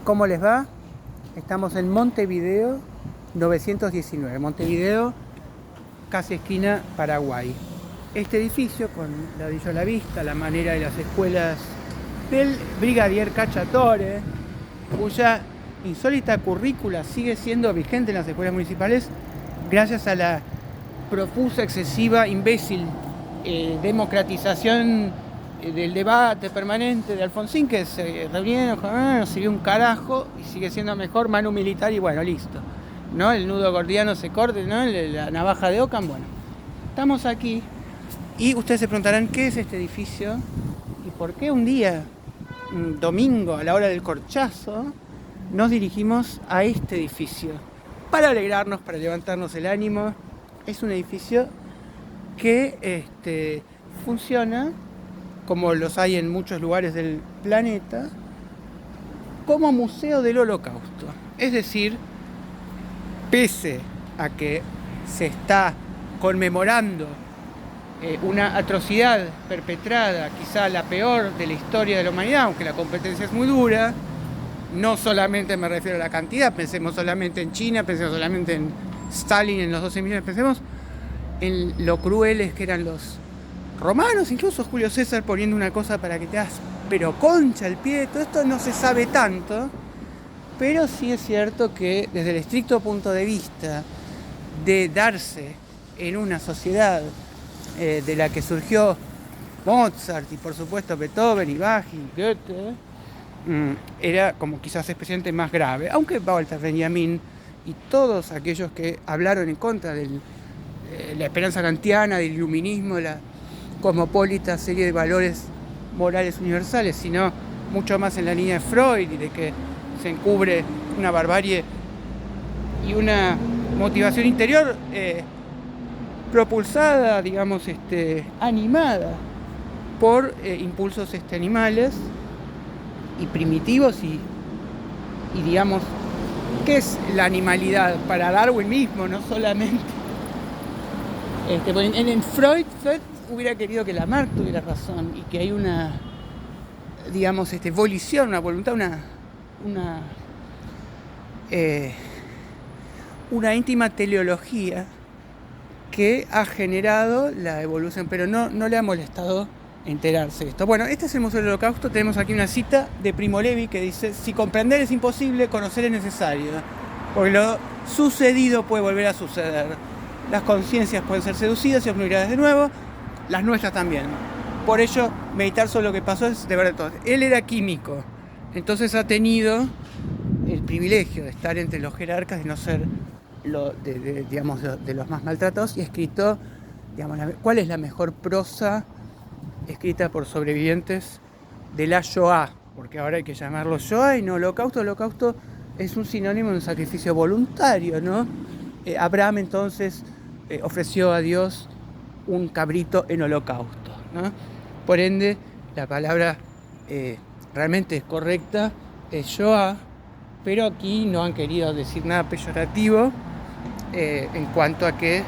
¿Cómo les va? Estamos en Montevideo 919, Montevideo, casi esquina Paraguay. Este edificio, con ladrillo a la vista, la manera de las escuelas del Brigadier Cacciatore, cuya insólita currícula sigue siendo vigente en las escuelas municipales gracias a la profusa, excesiva, imbécil democratización del debate permanente de Alfonsín, que se reunieron, no sirvió un carajo y sigue siendo mejor manu militar y bueno, listo, ¿no? El nudo gordiano se corte, ¿no? La navaja de Ockham, bueno. Estamos aquí y ustedes se preguntarán qué es este edificio y por qué un día, un domingo, a la hora del corchazo, nos dirigimos a este edificio para alegrarnos, para levantarnos el ánimo. Es un edificio que funciona, como los hay en muchos lugares del planeta, como museo del Holocausto. Es decir, pese a que se está conmemorando una atrocidad perpetrada, quizá la peor de la historia de la humanidad, aunque la competencia es muy dura, no solamente me refiero a la cantidad, pensemos solamente en China, pensemos solamente en Stalin, en los 12 millones, pensemos en lo crueles que eran los romanos, incluso Julio César poniendo una cosa para que te hagas pero concha el pie. Todo esto no se sabe tanto, pero sí es cierto que desde el estricto punto de vista de darse en una sociedad de la que surgió Mozart y por supuesto Beethoven y Bach y Goethe, era como quizás especialmente más grave, aunque Walter Benjamin y todos aquellos que hablaron en contra de la esperanza kantiana, del iluminismo, de la cosmopolita serie de valores morales universales, sino mucho más en la línea de Freud y de que se encubre una barbarie y una motivación interior propulsada, digamos, animada por impulsos animales y primitivos y digamos, ¿qué es la animalidad? Para Darwin mismo, no solamente. En Freud hubiera querido que Lamarck tuviera razón y que hay una, digamos, volición, una voluntad, una íntima teleología que ha generado la evolución, pero no le ha molestado enterarse de esto. Bueno, este es el Museo del Holocausto. Tenemos aquí una cita de Primo Levi que dice: si comprender es imposible, conocer es necesario, porque lo sucedido puede volver a suceder. Las conciencias pueden ser seducidas y obnubiladas de nuevo, las nuestras también. Por ello, meditar sobre lo que pasó es deber de todos. Él era químico, entonces ha tenido el privilegio de estar entre los jerarcas, de no ser digamos, de los más maltratados, y ha escrito, digamos, cuál es la mejor prosa escrita por sobrevivientes de la Shoah, porque ahora hay que llamarlo Shoah y no Holocausto. Holocausto es un sinónimo de un sacrificio voluntario, ¿no? Abraham entonces ofreció a Dios un cabrito en holocausto, ¿no? Por ende, la palabra realmente es correcta, es Shoah, pero aquí no han querido decir nada peyorativo en cuanto a que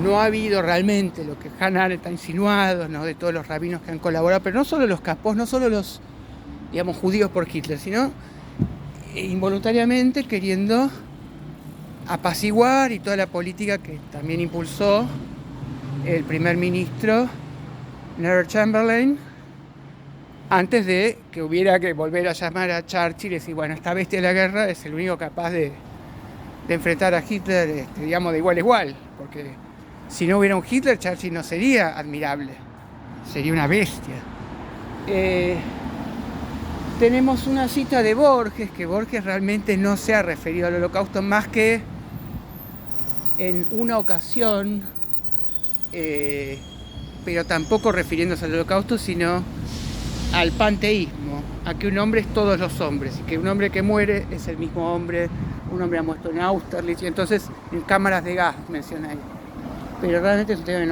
no ha habido realmente lo que Hannah Arendt ha insinuado, ¿no? De todos los rabinos que han colaborado, pero no solo los capos, no solo los, digamos, judíos por Hitler, sino involuntariamente queriendo apaciguar, y toda la política que también impulsó el primer ministro Neville Chamberlain, antes de que hubiera que volver a llamar a Churchill y decir, bueno, esta bestia de la guerra es el único capaz de enfrentar a Hitler, digamos, de igual a igual, porque si no hubiera un Hitler, Churchill no sería admirable, sería una bestia. Tenemos una cita de Borges, que Borges realmente no se ha referido al Holocausto más que en una ocasión, pero tampoco refiriéndose al Holocausto, sino al panteísmo, a que un hombre es todos los hombres, y que un hombre que muere es el mismo hombre. Un hombre ha muerto en Austerlitz, y entonces en cámaras de gas menciona ahí. Pero realmente es un tema que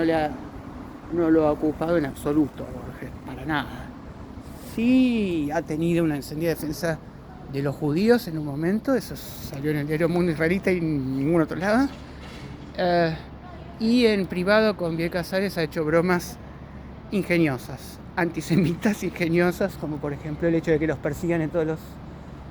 no lo ha ocupado en absoluto Borges, para nada. Sí ha tenido una encendida defensa de los judíos en un momento, eso salió en el diario Mundo Israelita y en ningún otro lado. Y en privado con Biel Casares ha hecho bromas ingeniosas, antisemitas ingeniosas, como por ejemplo el hecho de que los persigan en todos los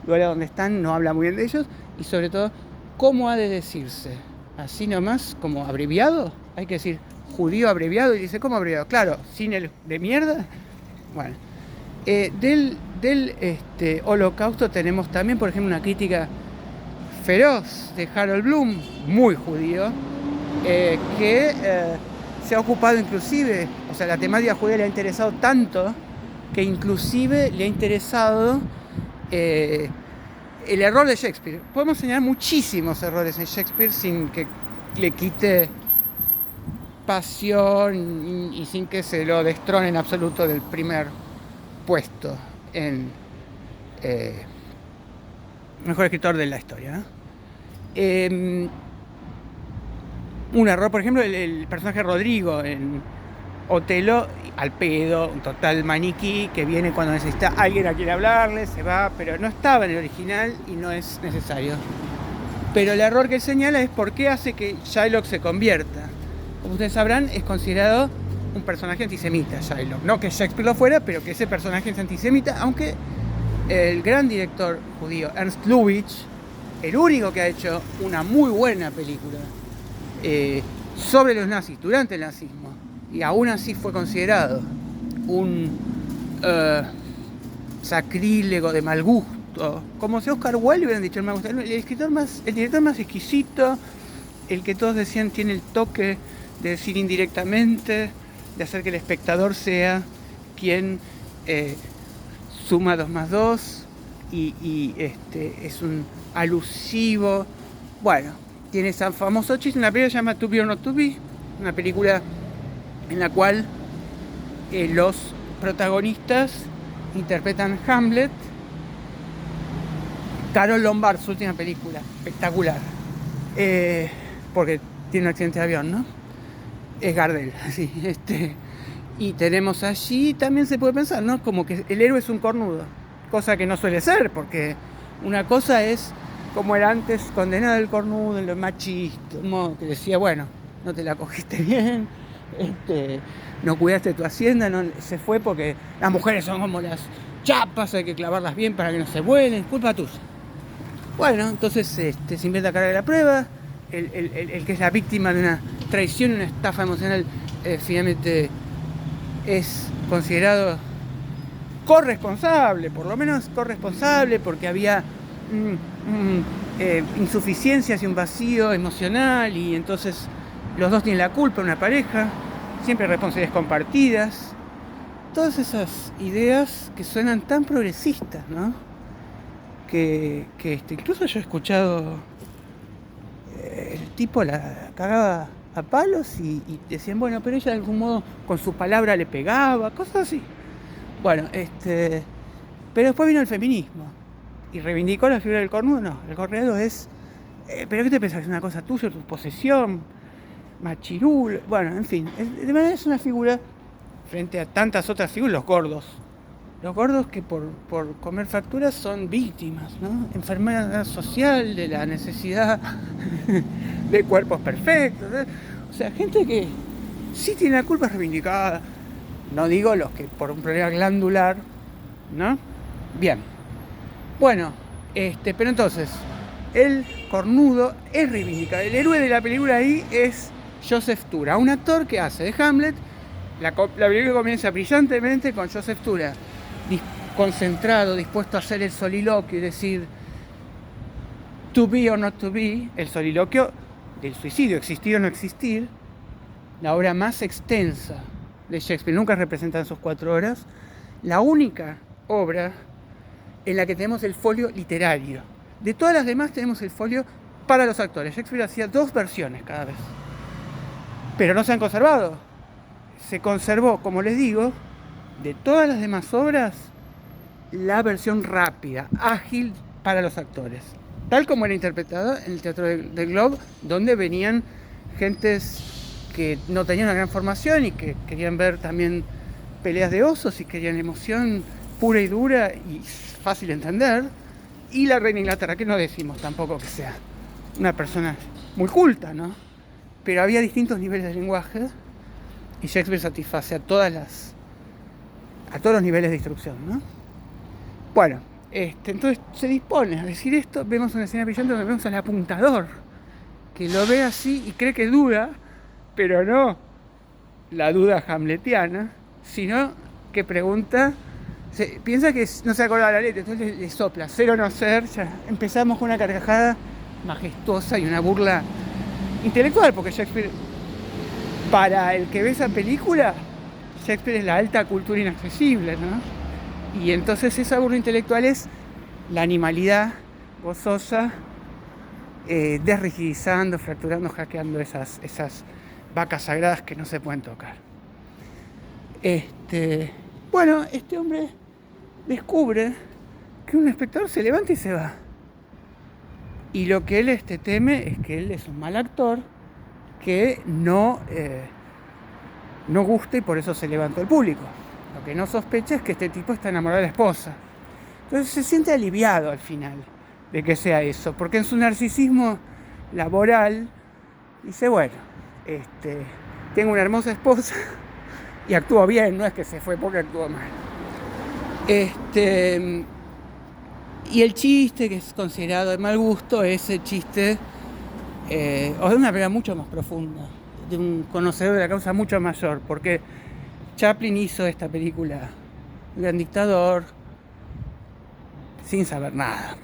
lugares donde están, no habla muy bien de ellos, y sobre todo, ¿cómo ha de decirse? Así nomás, como abreviado, hay que decir judío abreviado, y dice, ¿cómo abreviado? Claro, sin el de mierda. Bueno, del Holocausto tenemos también, por ejemplo, una crítica feroz de Harold Bloom, muy judío, que se ha ocupado inclusive, o sea, la temática judía le ha interesado tanto, que inclusive le ha interesado el error de Shakespeare. Podemos señalar muchísimos errores en Shakespeare sin que le quite pasión y sin que se lo destrone en absoluto del primer puesto en mejor escritor de la historia. Un error, por ejemplo, el personaje Rodrigo en Otelo, al pedo, un total maniquí que viene cuando necesita alguien a quien hablarle, se va, pero no estaba en el original y no es necesario. Pero el error que él señala es por qué hace que Shylock se convierta. Como ustedes sabrán, es considerado un personaje antisemita, Shylock. No que Shakespeare lo fuera, pero que ese personaje es antisemita, aunque el gran director judío Ernst Lubitsch, el único que ha hecho una muy buena película sobre los nazis durante el nazismo, y aún así fue considerado un sacrílego de mal gusto, como si Oscar Wilde hubieran dicho, el director más exquisito, el que todos decían tiene el toque de decir indirectamente, de hacer que el espectador sea quien suma 2 más 2 y es un alusivo. Bueno, tiene ese famoso chiste, una película que se llama To Be or Not To Be, una película en la cual los protagonistas interpretan Hamlet. Carol Lombard, su última película, espectacular, porque tiene un accidente de avión, ¿no? Es Gardel, sí, y tenemos allí, también se puede pensar, ¿no? Como que el héroe es un cornudo, cosa que no suele ser, porque una cosa es como era antes condenado el cornudo, en lo machista, que decía, bueno, no te la cogiste bien, no cuidaste tu hacienda, no, se fue porque las mujeres son como las chapas, hay que clavarlas bien para que no se vuelen, culpa tuya. Bueno, entonces se inventa carga de la prueba, el que es la víctima de una traición, una estafa emocional, finalmente es considerado corresponsable, por lo menos corresponsable, porque había insuficiencias y un vacío emocional, y entonces los dos tienen la culpa, una pareja, siempre responsabilidades compartidas. Todas esas ideas que suenan tan progresistas, ¿no? Que incluso yo he escuchado el tipo la cagaba a palos y decían, bueno, pero ella de algún modo con su palabra le pegaba, cosas así. Bueno, pero después vino el feminismo y reivindicó la figura del cornudo. No, el cornudo es, ¿pero qué te pensás? ¿Es una cosa tuya, tu posesión? Machirul, bueno, en fin, de manera es una figura frente a tantas otras figuras, los gordos que por comer facturas son víctimas, ¿no? Enfermedad social, de la necesidad de cuerpos perfectos, ¿no? O sea, gente que sí tiene la culpa reivindicada, no digo los que por un problema glandular, ¿no? Bien, bueno, pero entonces, el cornudo es reivindicado, el héroe de la película ahí es Joseph Tura, un actor que hace de Hamlet. La película comienza brillantemente con Joseph Tura concentrado, dispuesto a hacer el soliloquio y decir to be or not to be, el soliloquio del suicidio, existir o no existir, la obra más extensa de Shakespeare, nunca representada en sus 4 horas, la única obra en la que tenemos el folio literario. De todas las demás tenemos el folio para los actores. Shakespeare hacía 2 versiones cada vez, pero no se han conservado. Se conservó, como les digo, de todas las demás obras, la versión rápida, ágil para los actores, tal como era interpretada en el Teatro del Globe, donde venían gentes que no tenían una gran formación y que querían ver también peleas de osos y querían emoción pura y dura y fácil de entender. Y la reina de Inglaterra, que no decimos tampoco que sea una persona muy culta, ¿no? Pero había distintos niveles de lenguaje y Shakespeare satisface a todos los niveles de instrucción, ¿no? Bueno, Entonces se dispone a decir esto, vemos una escena brillante donde vemos al apuntador, que lo ve así y cree que duda, pero no la duda hamletiana, sino que pregunta, piensa que no se acordaba la letra, entonces le sopla, ser o no ser, ya empezamos con una carcajada majestuosa y una burla intelectual, porque Shakespeare, para el que ve esa película, Shakespeare es la alta cultura inaccesible, ¿no? Y entonces esa burla intelectual es la animalidad gozosa, desrigidizando, fracturando, hackeando esas vacas sagradas que no se pueden tocar. Bueno, este hombre descubre que un espectador se levanta y se va. Y lo que él teme es que él es un mal actor, que no gusta y por eso se levantó el público. Lo que no sospecha es que este tipo está enamorado de la esposa. Entonces se siente aliviado al final de que sea eso, porque en su narcisismo laboral dice, bueno, tengo una hermosa esposa y actúo bien, no es que se fue porque actuó mal. Y el chiste que es considerado de mal gusto es el chiste o de una pelea mucho más profunda, de un conocedor de la causa mucho mayor, porque Chaplin hizo esta película, Un gran dictador, sin saber nada.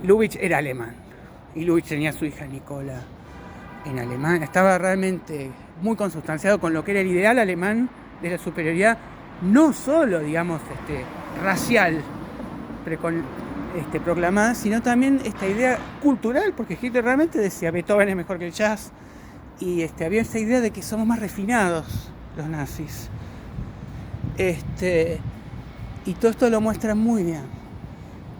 Lubitsch era alemán y Lubitsch tenía a su hija Nicola en alemán. Estaba realmente muy consustanciado con lo que era el ideal alemán de la superioridad, no solo, digamos, racial proclamada, sino también esta idea cultural, porque Hitler realmente decía Beethoven es mejor que el jazz, y había esta idea de que somos más refinados los nazis. Y todo esto lo muestra muy bien.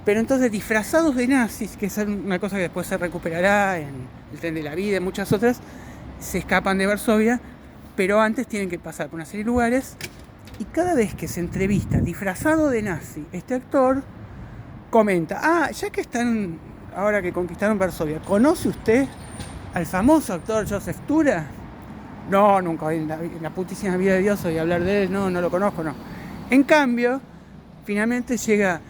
Pero entonces, disfrazados de nazis, que es una cosa que después se recuperará en El tren de la vida y muchas otras, se escapan de Varsovia, pero antes tienen que pasar por una serie de lugares, y cada vez que se entrevista disfrazado de nazi, este actor comenta, ya que están, ahora que conquistaron Varsovia, ¿conoce usted al famoso actor Joseph Tura? No, nunca, en la putísima vida de Dios oí hablar de él, no lo conozco, no. En cambio, finalmente llega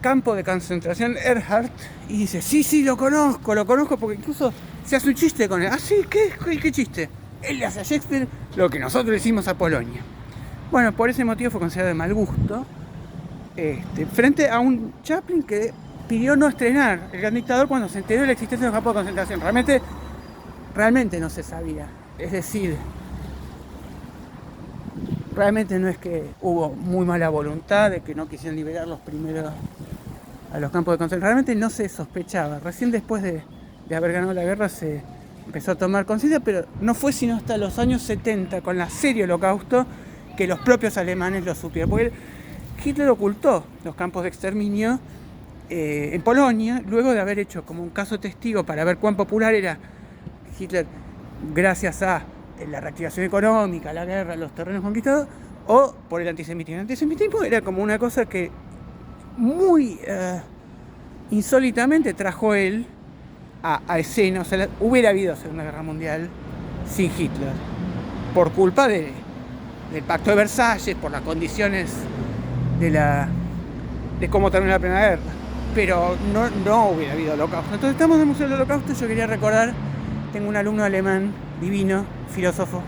campo de concentración Erhardt y dice, sí, lo conozco, porque incluso se hace un chiste con él. Sí, ¿qué chiste? Él le hace a Shakespeare lo que nosotros le hicimos a Polonia. Bueno, por ese motivo fue considerado de mal gusto, frente a un Chaplin que pidió no estrenar El gran dictador cuando se enteró de la existencia de los campos de concentración. Realmente no se sabía. Es decir, realmente no es que hubo muy mala voluntad de que no quisieran liberar los primeros a los campos de concentración. Realmente no se sospechaba. Recién después de haber ganado la guerra se empezó a tomar conciencia, pero no fue sino hasta los años 70, con la serie Holocausto, que los propios alemanes lo supieron. Porque Hitler ocultó los campos de exterminio en Polonia, luego de haber hecho como un caso testigo para ver cuán popular era Hitler gracias a la reactivación económica, la guerra, los terrenos conquistados, o por el antisemitismo. El antisemitismo era como una cosa que muy insólitamente trajo él a escena. O sea, hubiera habido Segunda Guerra Mundial sin Hitler, por culpa del Pacto de Versalles, por las condiciones de cómo terminó la Primera Guerra, pero no hubiera habido Holocausto. Entonces estamos en el Museo del Holocausto. Yo quería recordar, tengo un alumno alemán divino, filósofo,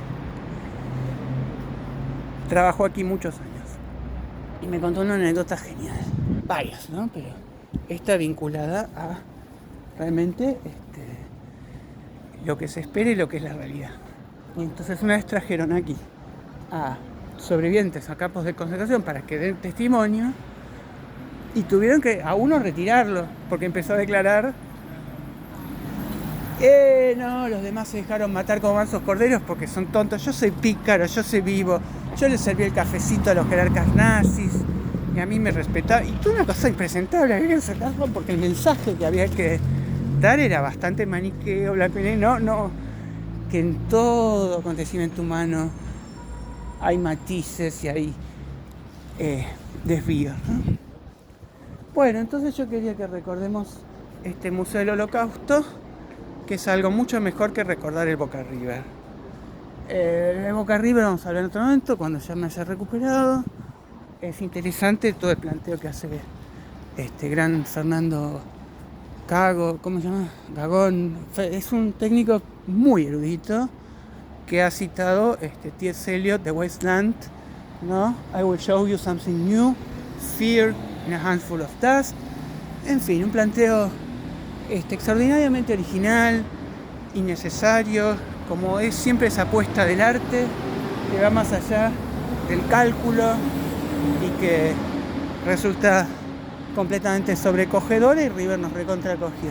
trabajó aquí muchos años y me contó una anécdota genial, varias, ¿no? Pero esta vinculada a realmente lo que se espera y lo que es la realidad. Y entonces una vez trajeron aquí a sobrevivientes a campos de concentración para que den testimonio, y tuvieron que a uno retirarlo porque empezó a declarar no, los demás se dejaron matar como mansos corderos porque son tontos, yo soy pícaro, yo soy vivo, yo les serví el cafecito a los jerarcas nazis y a mí me respetaba, y toda una cosa impresentable. Había que sacarlo porque el mensaje que había que dar era bastante maniqueo, blanco y negro. No, que en todo acontecimiento humano hay matices y hay desvíos, ¿no? Bueno, entonces yo quería que recordemos este Museo del Holocausto, que es algo mucho mejor que recordar el Boca River. El Boca River vamos a hablar en otro momento, cuando ya me haya recuperado. Es interesante todo el planteo que hace gran Fernando Cago, ¿cómo se llama? Gagón. Es un técnico muy erudito que ha citado T.S. Eliot, The Wasteland, ¿no? I will show you something new, fear in a handful of dust. En fin, un planteo extraordinariamente original, innecesario, como es siempre esa apuesta del arte que va más allá del cálculo y que resulta completamente sobrecogedora, y River nos recontracogió.